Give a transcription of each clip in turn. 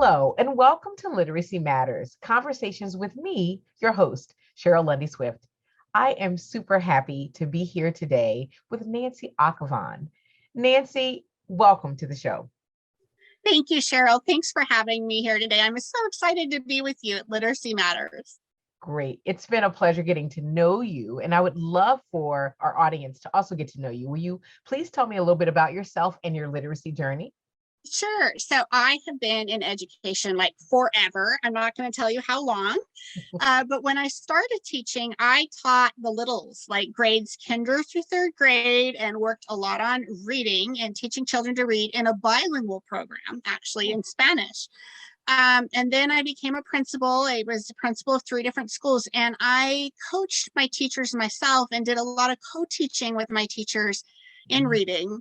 Hello, and welcome to Literacy Matters, conversations with me, your host, Cheryl Lundy Swift. I am super happy to be here today with Nancy Akhavan. Nancy, welcome to the show. Thank you, Cheryl. Thanks for having me here today. I'm so excited to be with you at Literacy Matters. Great. It's been a pleasure getting to know you, and I would love for our audience to also get to know you. Will you please tell me a little bit about yourself and your literacy journey? Sure. So I have been in education like forever. I'm not going to tell you how long, but when I started teaching, I taught the littles, like grades kinder through third grade, and worked a lot on reading and teaching children to read in a bilingual program, actually in Spanish. And then I became a principal. I was the principal of 3 different schools, and I coached my teachers myself and did a lot of co-teaching with my teachers in reading.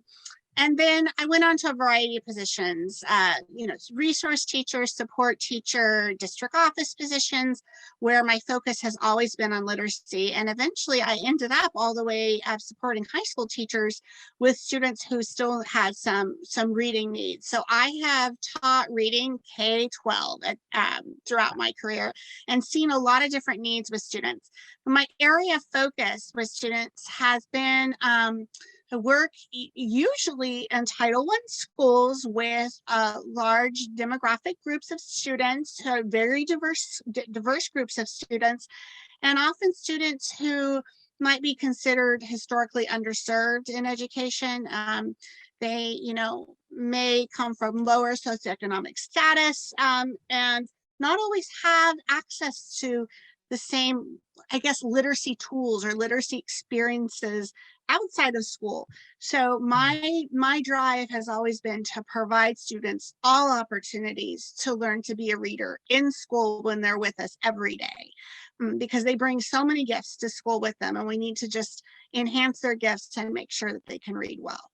And then I went on to a variety of positions, resource teacher, support teacher, district office positions, where my focus has always been on literacy. And eventually I ended up all the way supporting high school teachers with students who still had some reading needs. So I have taught reading K-12 throughout my career and seen a lot of different needs with students. My area of focus with students has been work usually in Title I schools with large demographic groups of students, very diverse groups of students, and often students who might be considered historically underserved in education. They, may come from lower socioeconomic status and not always have access to the same, literacy tools or literacy experiences outside of school. So my drive has always been to provide students all opportunities to learn to be a reader in school when they're with us every day, because they bring so many gifts to school with them, and we need to just enhance their gifts and make sure that they can read well.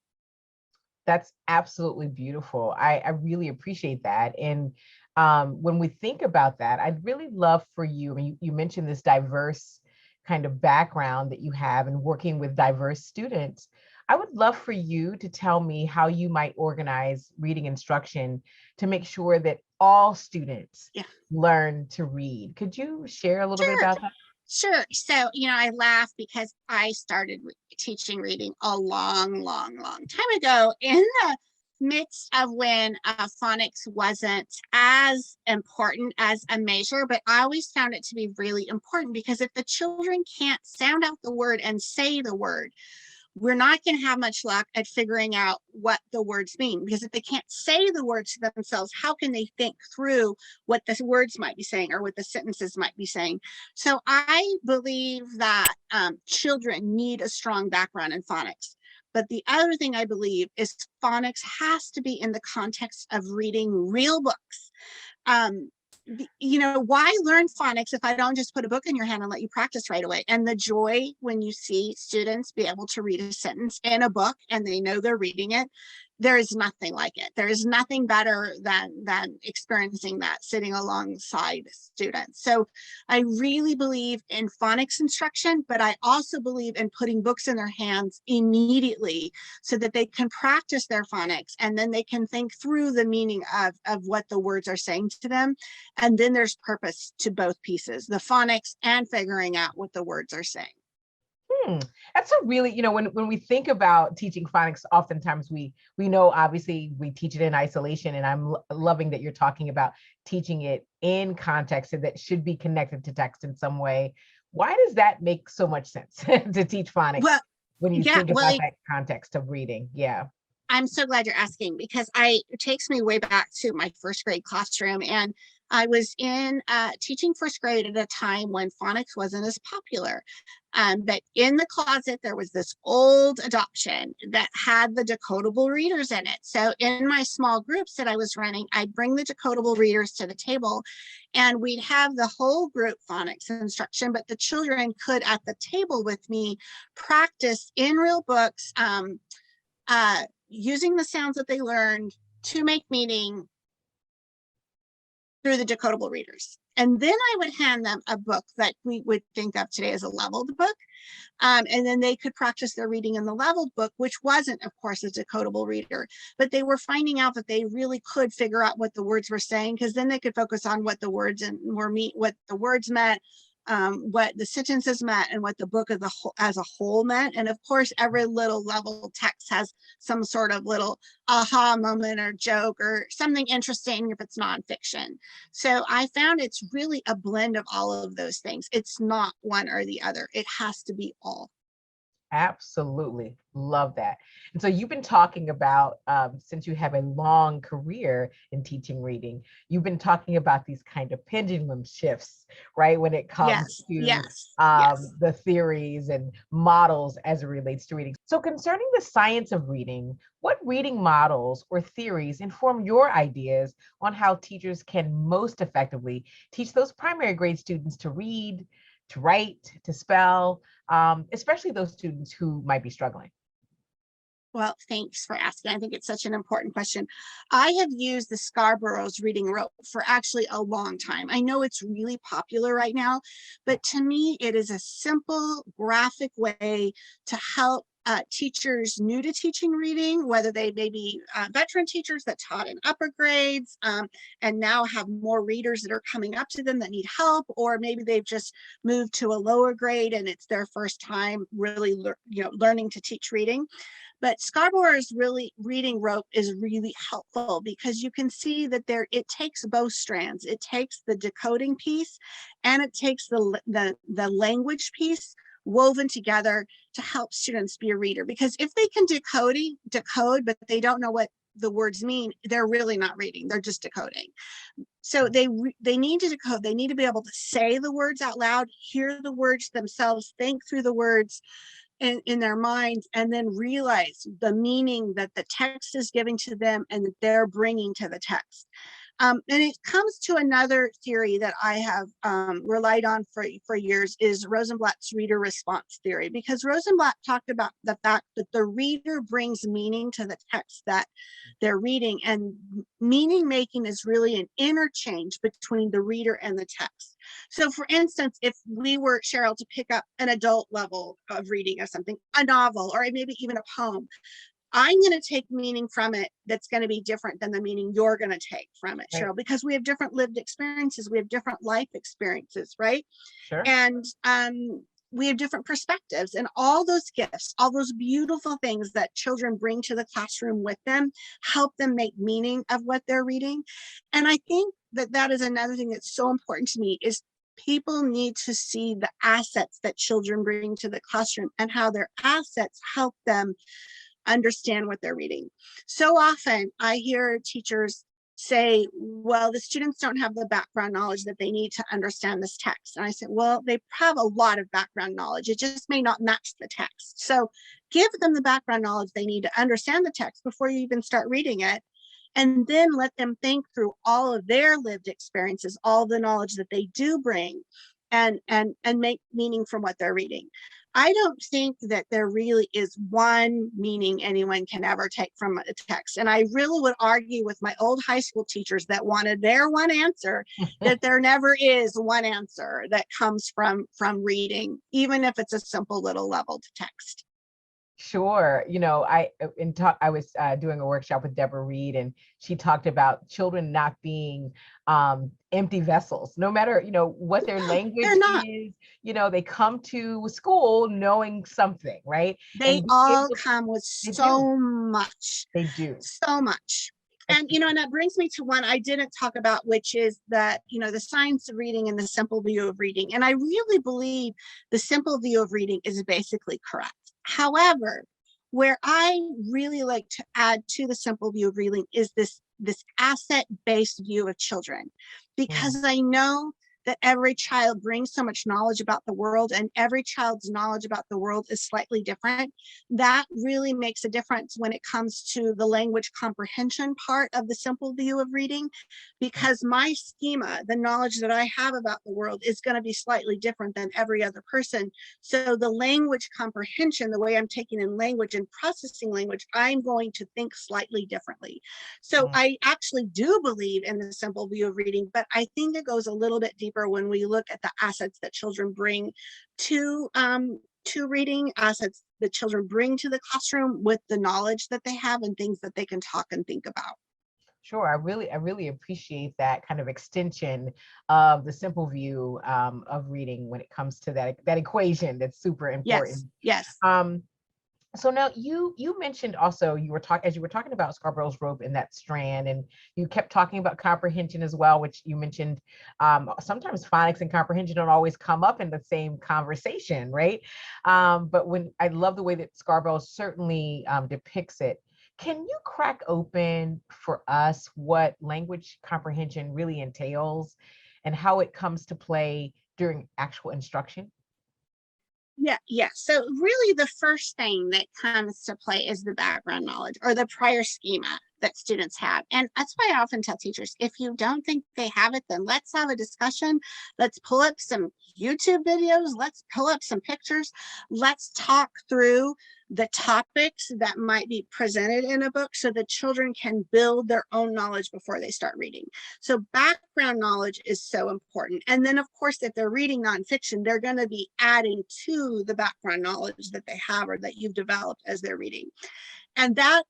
That's absolutely beautiful. I really appreciate that. And when we think about that, I'd really love for you, you mentioned this diverse kind of background that you have in working with diverse students. I would love for you to tell me how you might organize reading instruction to make sure that all students learn to read. Could you share a little bit about that? Sure. So, I laugh because I started teaching reading a long time ago in the midst of when phonics wasn't as important as a measure, but I always found it to be really important, because if the children can't sound out the word and say the word, we're not going to have much luck at figuring out what the words mean, because if they can't say the words to themselves, how can they think through what the words might be saying or what the sentences might be saying? So I believe that children need a strong background in phonics. But the other thing I believe is phonics has to be in the context of reading real books. Why learn phonics if I don't just put a book in your hand and let you practice right away? And the joy when you see students be able to read a sentence in a book and they know they're reading it, there is nothing like it. There is nothing better than experiencing that sitting alongside students. So I really believe in phonics instruction, but I also believe in putting books in their hands immediately so that they can practice their phonics, and then they can think through the meaning of what the words are saying to them. And then there's purpose to both pieces, the phonics and figuring out what the words are saying. That's a really, when we think about teaching phonics, oftentimes we know, obviously, we teach it in isolation, and I'm loving that you're talking about teaching it in context and that should be connected to text in some way. Why does that make so much sense to teach phonics when you think about that context of reading? Yeah. I'm so glad you're asking, because it takes me way back to my first grade classroom, and I was in teaching first grade at a time when phonics wasn't as popular. But in the closet, there was this old adoption that had the decodable readers in it. So in my small groups that I was running, I'd bring the decodable readers to the table, and we'd have the whole group phonics instruction, but the children could, at the table with me, practice in real books, using the sounds that they learned to make meaning through the decodable readers. And then I would hand them a book that we would think of today as a leveled book. And then they could practice their reading in the leveled book, which wasn't, of course, a decodable reader, but they were finding out that they really could figure out what the words were saying, because then they could focus on what the words what the words meant, what the sentences meant, and what the book as a whole meant. And of course, every little level text has some sort of little aha moment or joke or something interesting if it's nonfiction. So I found it's really a blend of all of those things. It's not one or the other. It has to be all. Absolutely. Love that. And so you've been talking about, since you have a long career in teaching reading, you've been talking about these kind of pendulum shifts, right? When it comes to the theories and models as it relates to reading. So concerning the science of reading, what reading models or theories inform your ideas on how teachers can most effectively teach those primary grade students to read, to write, to spell, especially those students who might be struggling? Well, thanks for asking. I think it's such an important question. I have used the Scarborough's reading rope for actually a long time. I know it's really popular right now, but to me, it is a simple graphic way to help teachers new to teaching reading, whether they may be veteran teachers that taught in upper grades and now have more readers that are coming up to them that need help, or maybe they've just moved to a lower grade and it's their first time really learning to teach reading. But Scarborough's reading rope is really helpful because you can see that it takes both strands. It takes the decoding piece and it takes the language piece woven together to help students be a reader. Because if they can decode, but they don't know what the words mean, they're really not reading, they're just decoding. So they need to decode, they need to be able to say the words out loud, hear the words themselves, think through the words in their minds, and then realize the meaning that the text is giving to them and that they're bringing to the text. And it comes to another theory that I have relied on for years, is Rosenblatt's reader response theory, because Rosenblatt talked about the fact that the reader brings meaning to the text that they're reading, and meaning making is really an interchange between the reader and the text. So for instance, if we were, Cheryl, to pick up an adult level of reading of something, a novel, or maybe even a poem, I'm going to take meaning from it that's going to be different than the meaning you're going to take from it, Right. Cheryl, because we have different lived experiences. We have different life experiences, right? Sure. And we have different perspectives, and all those gifts, all those beautiful things that children bring to the classroom with them, help them make meaning of what they're reading. And I think that is another thing that's so important to me, is people need to see the assets that children bring to the classroom and how their assets help them understand what they're reading. So often I hear teachers say, well, the students don't have the background knowledge that they need to understand this text. And I said, well, they have a lot of background knowledge. It just may not match the text. So give them the background knowledge they need to understand the text before you even start reading it. And then let them think through all of their lived experiences, all the knowledge that they do bring, and make meaning from what they're reading. I don't think that there really is one meaning anyone can ever take from a text. And I really would argue with my old high school teachers that wanted their one answer, that there never is one answer that comes from reading, even if it's a simple little leveled text. Sure. I was doing a workshop with Deborah Reed, and she talked about children not being empty vessels, no matter, what their language is. They come to school knowing something, right? They all come with so much. They do. So much. And, and that brings me to one I didn't talk about, which is that, the science of reading and the simple view of reading. And I really believe the simple view of reading is basically correct. However, where I really like to add to the simple view of reading is this asset-based view of children, because I know that every child brings so much knowledge about the world, and every child's knowledge about the world is slightly different. That really makes a difference when it comes to the language comprehension part of the simple view of reading, because my schema, the knowledge that I have about the world, is going to be slightly different than every other person. So the language comprehension, the way I'm taking in language and processing language, I'm going to think slightly differently. So I actually do believe in the simple view of reading, but I think it goes a little bit deeper when we look at the assets that children bring to reading, assets that children bring to the classroom with the knowledge that they have and things that they can talk and think about. Sure, I really appreciate that kind of extension of the simple view of reading when it comes to that equation that's super important. Yes. So now you mentioned also you were talking about Scarborough's rope in that strand, and you kept talking about comprehension as well, which you mentioned sometimes phonics and comprehension don't always come up in the same conversation, right? But when I love the way that Scarborough certainly depicts it. Can you crack open for us what language comprehension really entails and how it comes to play during actual instruction? Yeah. So really the first thing that comes to play is the background knowledge or the prior schema that students have. And that's why I often tell teachers, if you don't think they have it, then let's have a discussion. Let's pull up some YouTube videos. Let's pull up some pictures. Let's talk through the topics that might be presented in a book so the children can build their own knowledge before they start reading. So background knowledge is so important. And then of course, if they're reading nonfiction, they're going to be adding to the background knowledge that they have or that you've developed as they're reading. And that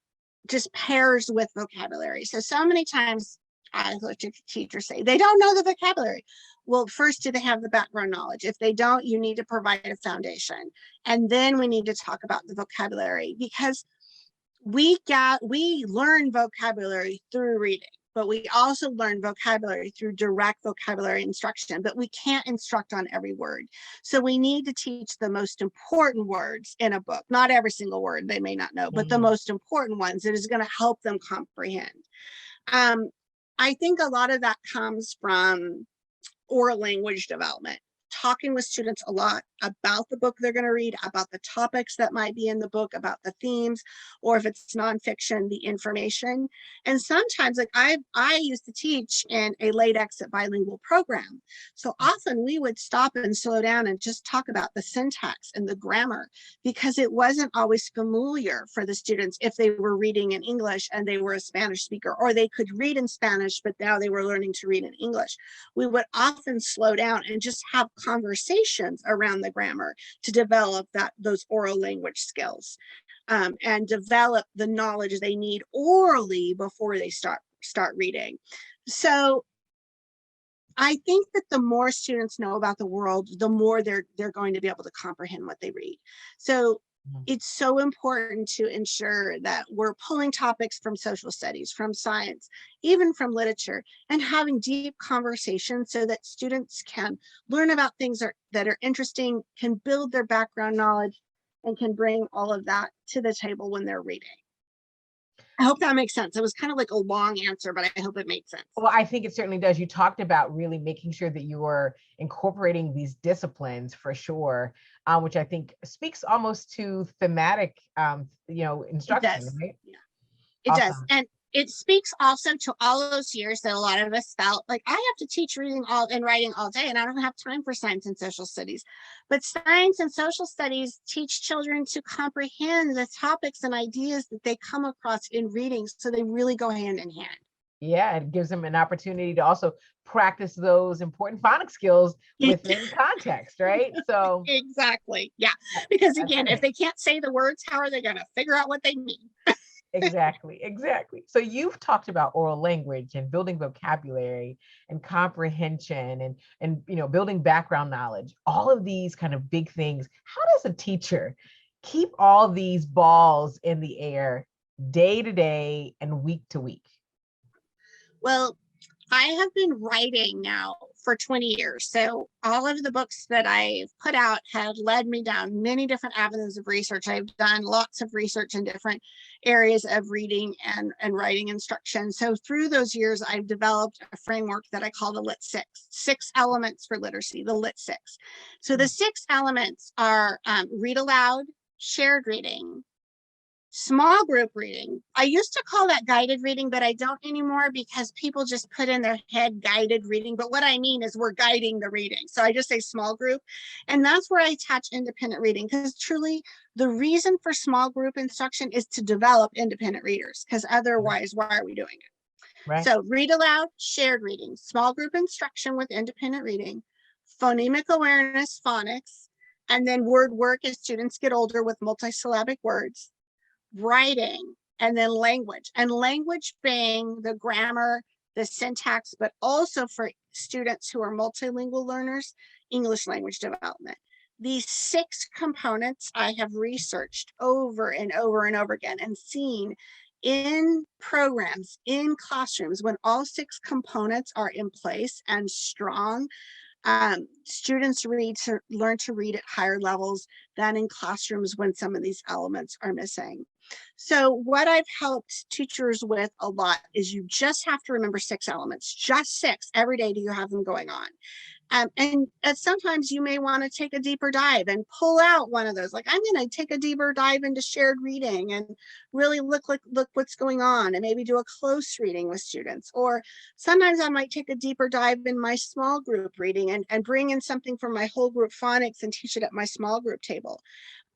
just pairs with vocabulary. So many times I look at teachers say, they don't know the vocabulary. Well, first, do they have the background knowledge? If they don't, you need to provide a foundation. And then we need to talk about the vocabulary, because we learn vocabulary through reading, but we also learn vocabulary through direct vocabulary instruction, but we can't instruct on every word. So we need to teach the most important words in a book, not every single word they may not know, but the most important ones that is going to help them comprehend. I think a lot of that comes from oral language development, talking with students a lot about the book they're going to read, about the topics that might be in the book, about the themes, or if it's nonfiction, the information. And sometimes, like I used to teach in a late exit bilingual program. So often we would stop and slow down and just talk about the syntax and the grammar, because it wasn't always familiar for the students if they were reading in English and they were a Spanish speaker, or they could read in Spanish, but now they were learning to read in English. We would often slow down and just have conversations around the grammar to develop those oral language skills, and develop the knowledge they need orally before they start reading. So I think that the more students know about the world, the more they're going to be able to comprehend what they read. So it's so important to ensure that we're pulling topics from social studies, from science, even from literature, and having deep conversations so that students can learn about things that are interesting, can build their background knowledge, and can bring all of that to the table when they're reading. I hope that makes sense. It was kind of like a long answer, but I hope it made sense. Well, I think it certainly does. You talked about really making sure that you are incorporating these disciplines for sure, which I think speaks almost to thematic, instruction, right? Yeah, it does. And it speaks also to all of those years that a lot of us felt like, I have to teach reading and writing all day, and I don't have time for science and social studies. But science and social studies teach children to comprehend the topics and ideas that they come across in reading, so they really go hand in hand. Yeah, it gives them an opportunity to also practice those important phonics skills within context, right? So exactly. Yeah. Because again, if they can't say the words, how are they going to figure out what they mean? Exactly. So you've talked about oral language and building vocabulary and comprehension and building background knowledge, all of these kind of big things. How does a teacher keep all these balls in the air day to day and week to week? Well, I have been writing now for 20 years. So all of the books that I've put out have led me down many different avenues of research. I've done lots of research in different areas of reading and writing instruction. So through those years, I've developed a framework that I call the Lit Six, 6 elements for literacy, the Lit Six. So the 6 elements are read aloud, shared reading, small group reading. I used to call that guided reading, but I don't anymore because people just put in their head guided reading. But what I mean is we're guiding the reading. So I just say small group. And that's where I attach independent reading, because truly the reason for small group instruction is to develop independent readers, because otherwise, why are we doing it? Right. So read aloud, shared reading, small group instruction with independent reading, phonemic awareness, phonics, and then word work as students get older with multisyllabic words, writing, and then language. And language being the grammar, the syntax, but also for students who are multilingual learners, English language development. These 6 components I have researched over and over and over again and seen in programs, in classrooms, when all 6 components are in place and strong, students learn to read at higher levels than in classrooms when some of these elements are missing. So what I've helped teachers with a lot is you just have to remember 6 elements, just 6 every day. Do you have them going on? And sometimes you may want to take a deeper dive and pull out one of those. Like, I'm going to take a deeper dive into shared reading and really look what's going on, and maybe do a close reading with students. Or sometimes I might take a deeper dive in my small group reading and bring in something from my whole group phonics and teach it at my small group table.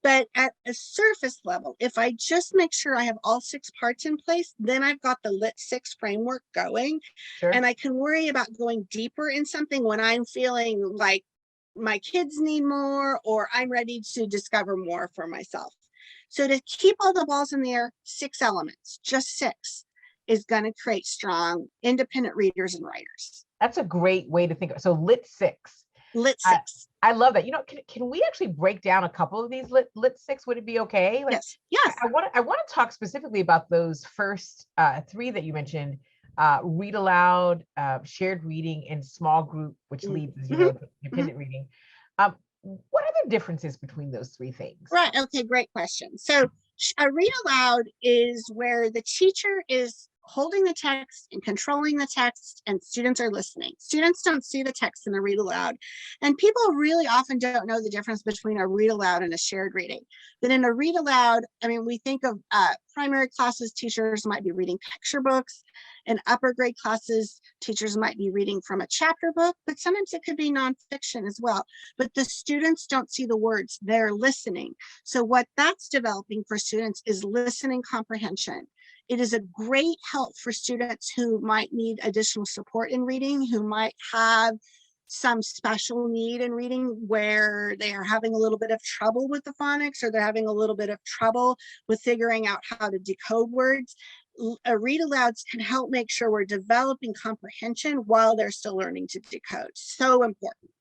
But at a surface level, if I just make sure I have all 6 parts in place, then I've got the Lit 6 framework going. Sure. And I can worry about going deeper in something when I'm feeling like my kids need more, or I'm ready to discover more for myself. So to keep all the balls in the air, 6 elements, just 6, is going to create strong independent readers and writers. That's a great way to think of it. So Lit 6. Lit 6. I love that. Can we actually break down a couple of these lit 6? Would it be okay? Yes. Yes. I want to talk specifically about those first 3 that you mentioned: read aloud, shared reading, and small group, which leads, as you know, to independent reading. What are the differences between those 3 things? Right. Okay. Great question. So a read aloud is where the teacher is holding the text and controlling the text, and students are listening. Students don't see the text in a read aloud. And people really often don't know the difference between a read aloud and a shared reading. But in a read aloud, I mean, we think of primary classes, teachers might be reading picture books. In upper grade classes, teachers might be reading from a chapter book, but sometimes it could be nonfiction as well. But the students don't see the words, they're listening. So what that's developing for students is listening comprehension. It is a great help for students who might need additional support in reading, who might have some special need in reading where they are having a little bit of trouble with the phonics, or they're having a little bit of trouble with figuring out how to decode words. Read alouds can help make sure we're developing comprehension while they're still learning to decode. So important.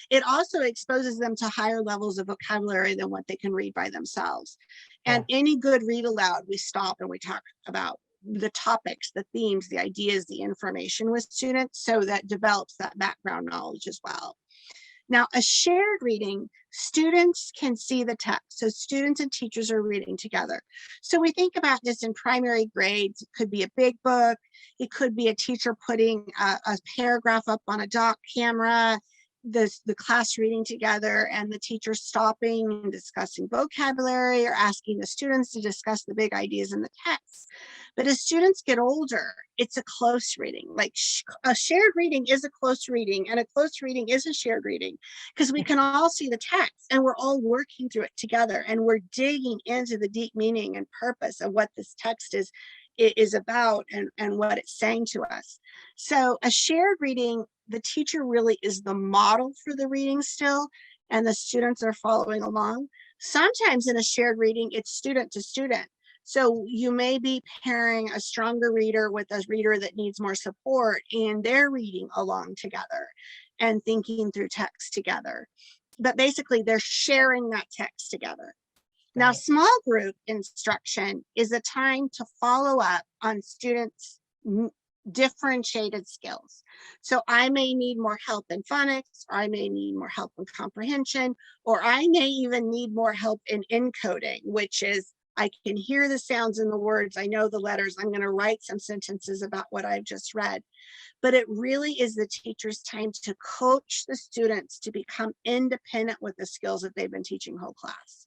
It also exposes them to higher levels of vocabulary than what they can read by themselves. And any good read aloud, we stop and we talk about the topics, the themes, the ideas, the information with students, so that develops that background knowledge as well. Now, a shared reading, students can see the text. So students and teachers are reading together. So we think about this in primary grades. It could be a big book. It could be a teacher putting a paragraph up on a doc camera, the class reading together, and the teacher stopping and discussing vocabulary, or asking the students to discuss the big ideas in the text. But as students get older, it's a close reading. Like a shared reading is a close reading, and a close reading is a shared reading, because we can all see the text and we're all working through it together, and we're digging into the deep meaning and purpose of what this text is about, and what it's saying to us. So a shared reading, the teacher really is the model for the reading still, and the students are following along. Sometimes in a shared reading, it's student to student. So you may be pairing a stronger reader with a reader that needs more support, and they're reading along together and thinking through text together. But basically, they're sharing that text together. Now, small group instruction is a time to follow up on students differentiated skills. So I may need more help in phonics, or I may need more help in comprehension, or I may even need more help in encoding, which is I can hear the sounds in the words, I know the letters, I'm going to write some sentences about what I've just read. But it really is the teacher's time to coach the students to become independent with the skills that they've been teaching whole class.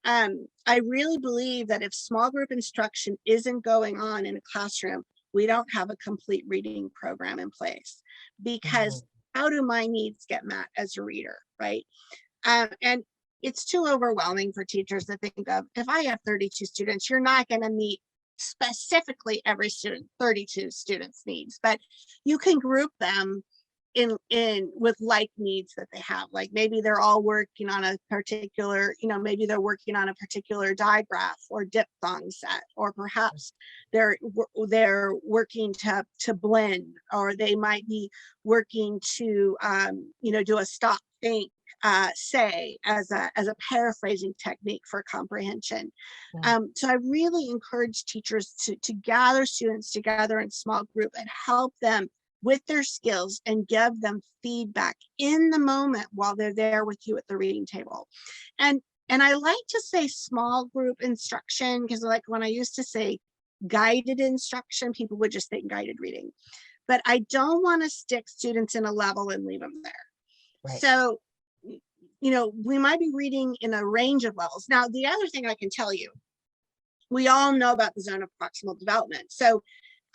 I really believe that if small group instruction isn't going on in a classroom, we don't have a complete reading program in place, because how do my needs get met as a reader, right? And it's too overwhelming for teachers to think of, if I have 32 students, you're not going to meet specifically every 32 students needs, but you can group them in with like needs that they have. Like maybe they're all working on a particular, maybe they're working on a particular digraph or diphthong set, or perhaps they're working to blend, or they might be working to do a stop, think, say as a paraphrasing technique for comprehension. So I really encourage teachers to gather students together in small group and help them with their skills and give them feedback in the moment while they're there with you at the reading table. And I like to say small group instruction, because like when I used to say guided instruction, people would just think guided reading. But I don't want to stick students in a level and leave them there. Right. So, we might be reading in a range of levels. Now, the other thing I can tell you, we all know about the zone of proximal development. So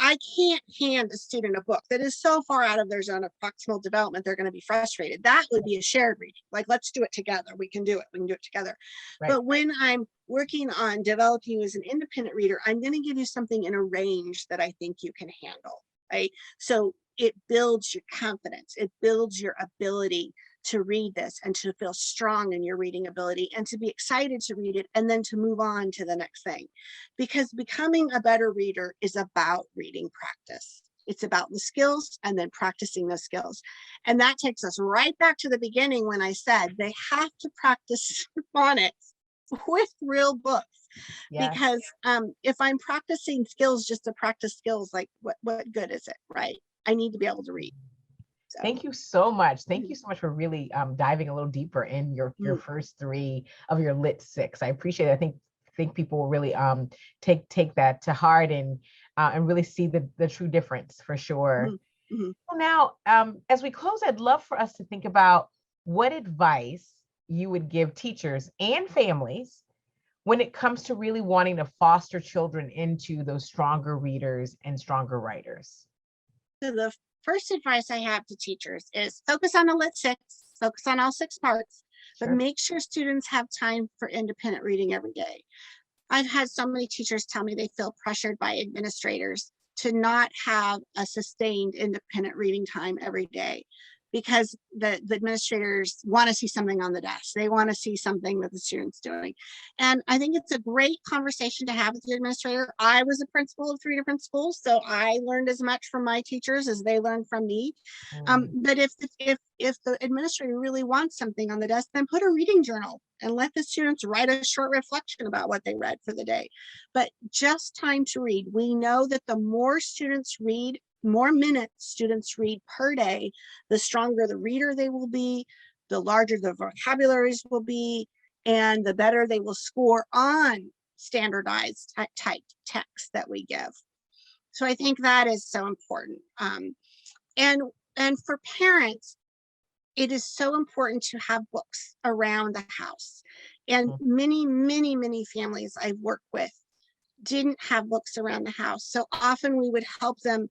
I can't hand a student a book that is so far out of their zone of proximal development, they're going to be frustrated. That would be a shared reading. Like, let's do it together. We can do it. We can do it together. Right. But when I'm working on developing you as an independent reader, I'm going to give you something in a range that I think you can handle, right? So it builds your confidence. It builds your ability to read this and to feel strong in your reading ability and to be excited to read it and then to move on to the next thing. Because becoming a better reader is about reading practice. It's about the skills and then practicing those skills. And that takes us right back to the beginning when I said they have to practice phonics with real books. Yes. Because if I'm practicing skills just to practice skills, like what good is it, right? I need to be able to read. So. Thank you so much. Thank you so much for really diving a little deeper in your first 3 of your Lit 6. I appreciate it. I think people will really take that to heart and really see the true difference for sure. So now, as we close, I'd love for us to think about what advice you would give teachers and families when it comes to really wanting to foster children into those stronger readers and stronger writers. So the first advice I have to teachers is focus on the Lit 6, focus on all 6 parts, but make sure students have time for independent reading every day. I've had so many teachers tell me they feel pressured by administrators to not have a sustained independent reading time every day, because the administrators want to see something on the desk. They want to see something that the student's doing. And I think it's a great conversation to have with the administrator. I was a principal of 3 different schools, so I learned as much from my teachers as they learned from me. But if the administrator really wants something on the desk, then put a reading journal and let the students write a short reflection about what they read for the day. But just time to read. We know that the more students read, more minutes students read per day, the stronger the reader they will be, the larger the vocabularies will be, and the better they will score on standardized typed text that we give. So I think that is so important. And for parents, it is so important to have books around the house. And many families I've worked with didn't have books around the house. So often we would help them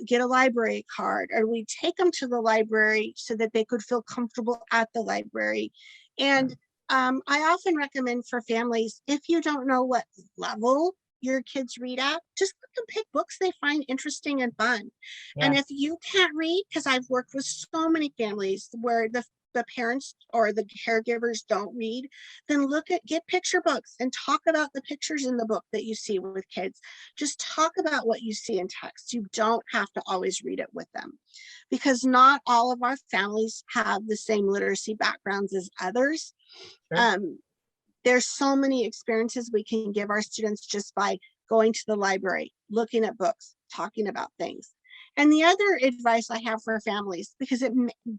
get a library card, or we take them to the library so that they could feel comfortable at the library. And I often recommend for families, if you don't know what level your kids read at, just let them pick books they find interesting and fun. And if you can't read, because I've worked with so many families where the parents or the caregivers don't read, then get picture books and talk about the pictures in the book that you see with kids. Just talk about what you see in text. You don't have to always read it with them, because not all of our families have the same literacy backgrounds as others. There's so many experiences we can give our students just by going to the library, looking at books, talking about things. And the other advice I have for families, because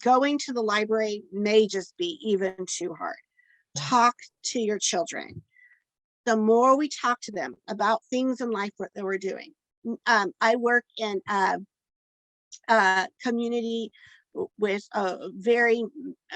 going to the library may just be even too hard. Talk to your children. The more we talk to them about things in life that we're doing. I work in a community with very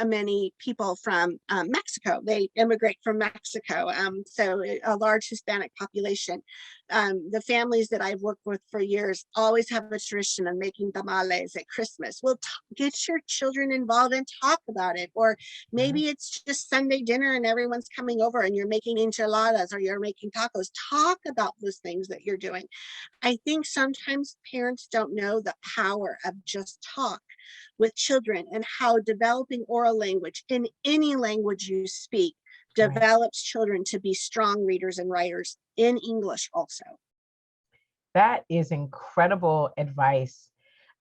many people from Mexico. They immigrate from Mexico, so a large Hispanic population. The families that I've worked with for years always have a tradition of making tamales at Christmas. Well, get your children involved and talk about it. Or maybe it's just Sunday dinner and everyone's coming over and you're making enchiladas or you're making tacos. Talk about those things that you're doing. I think sometimes parents don't know the power of just talk with children, and how developing oral language in any language you speak develops children to be strong readers and writers in English also. That is incredible advice,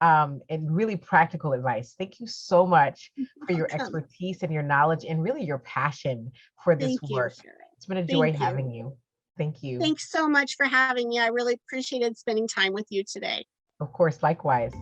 and really practical advice. Thank you so much for your expertise and your knowledge and really your passion for this work. It's been a joy having you. Thank you. Thanks so much for having me. I really appreciated spending time with you today. Of course, likewise.